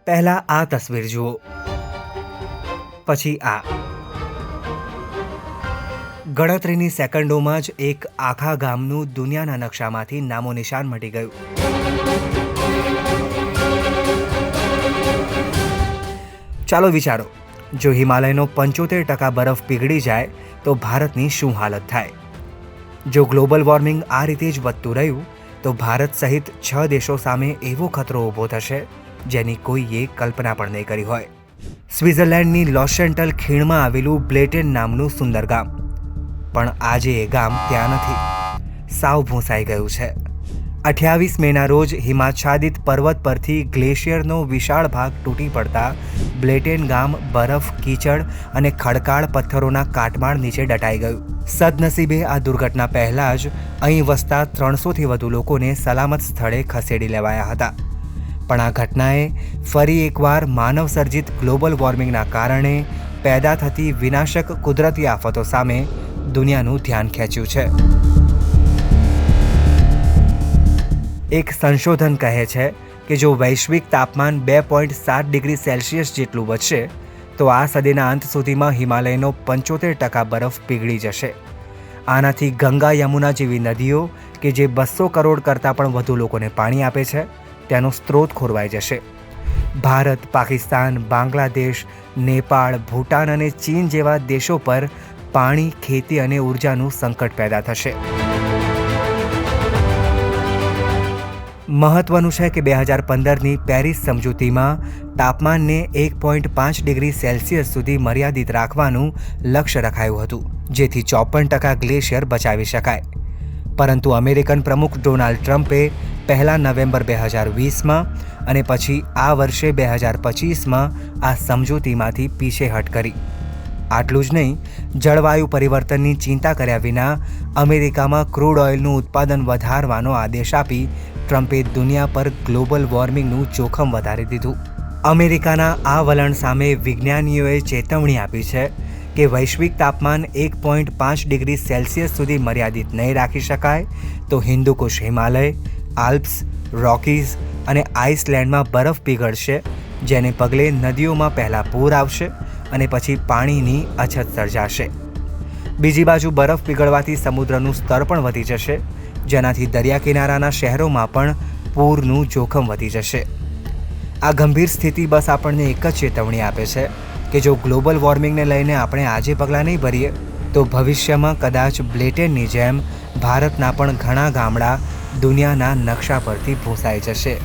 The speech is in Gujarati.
પહેલા આ તસવીર જુઓ, પછી આ. ગણતરીની સેકન્ડોમાં જ એક આખા ગામનું દુનિયાના નકશામાંથી નામો નિશાન મટી ગયું. ચાલો વિચારો, જો હિમાલયનો 75% બરફ પીગળી જાય તો ભારતની શું હાલત થાય? જો ગ્લોબલ વોર્મિંગ આ રીતે જ વધતું રહ્યું તો ભારત સહિત 6 દેશો સામે એવો ખતરો ઊભો થશે જેની કોઈએ કલ્પના પણ નહીં કરી હોય. સ્વિટ્ઝરલેન્ડની લોશેન્ટલ ખીણમાં આવેલું બ્લેટેન નામનું સુંદર ગામ, પણ આજે એ ગામ ત્યાં નથી, સાવ ભૂંસાઈ ગયું છે. 28 મેના રોજ હિમાચ્છાદિત પર્વત પરથી ગ્લેશિયરનો વિશાળ ભાગ તૂટી પડતા બ્લેટેન ગામ બરફ, કીચડ અને ખડકાળ પથ્થરોના કાટમાળ નીચે દટાઈ ગયું. સદનસીબે આ દુર્ઘટના પહેલાં જ અહીં વસતા 300થી વધુ લોકોને સલામત સ્થળે ખસેડી લેવાયા હતા. પણ આ ઘટનાએ ફરી એકવાર માનવસર્જિત ગ્લોબલ વોર્મિંગના કારણે પેદા થતી વિનાશક કુદરતી આફતો સામે દુનિયાનું ધ્યાન ખેંચ્યું છે. એક સંશોધન કહે છે કે જો વૈશ્વિક તાપમાન 2.7 ડિગ્રી સેલ્સિયસ જેટલું વધશે તો આ સદીના અંત સુધીમાં હિમાલયનો 75% બરફ પીગળી જશે. આનાથી ગંગા, યમુના જેવી નદીઓ કે જે 200 કરોડ કરતાં પણ વધુ લોકોને પાણી આપે છે તેનો સ્ત્રોત ખોરવાઈ જશે. ભારત, પાકિસ્તાન, બાંગ્લાદેશ, નેપાળ, ભૂટાન અને ચીન જેવા દેશો પર પાણી, ખેતી અને ઉર્જાનું સંકટ પેદા થશે. મહત્વનું છે કે 2015ની પેરિસ સમજૂતીમાં તાપમાનને 1.5 ડિગ્રી સેલ્સિયસ સુધી મર્યાદિત રાખવાનું લક્ષ્ય રખાયું હતું, જેથી 54% ગ્લેશિયર બચાવી શકાય. પરંતુ અમેરિકન પ્રમુખ ડોનાલ્ડ ટ્રમ્પે પહેલા નવેમ્બર 2020માં અને પછી આ વર્ષે 2025માં આ સમજૂતીમાંથી પીછેહટ કરી. આટલું જ નહીં, જળવાયુ પરિવર્તનની ચિંતા કર્યા વિના અમેરિકામાં ક્રૂડ ઓઇલનું ઉત્પાદન વધારવાનો આદેશ આપી ટ્રમ્પે દુનિયા પર ગ્લોબલ વોર્મિંગનું જોખમ વધારી દીધું. અમેરિકાના આ વલણ સામે વિજ્ઞાનીઓએ ચેતવણી આપી છે કે વૈશ્વિક તાપમાન 1.5 ડિગ્રી સેલ્સિયસ સુધી મર્યાદિત નહીં રાખી શકાય તો હિન્દુકુશ હિમાલય, આલ્પ્સ, રોકીઝ અને આઇસલેન્ડમાં બરફ પીગળશે, જેને પગલે નદીઓમાં પહેલાં પૂર આવશે અને પછી પાણીની અછત સર્જાશે. બીજી બાજુ બરફ પીગળવાથી સમુદ્રનું સ્તર પણ વધી જશે, જેનાથી દરિયા કિનારાના શહેરોમાં પણ પૂરનું જોખમ વધી જશે. આ ગંભીર સ્થિતિ બસ આપણને એક જ ચેતવણી આપે છે કે જો ગ્લોબલ વોર્મિંગને લઈને આપણે આજે પગલાં નહીં ભરીએ તો ભવિષ્યમાં કદાચ બ્લેટેનની જેમ ભારતના પણ ઘણા ગામડા દુનિયાના નકશા પરથી ભૂંસાઈ જશે.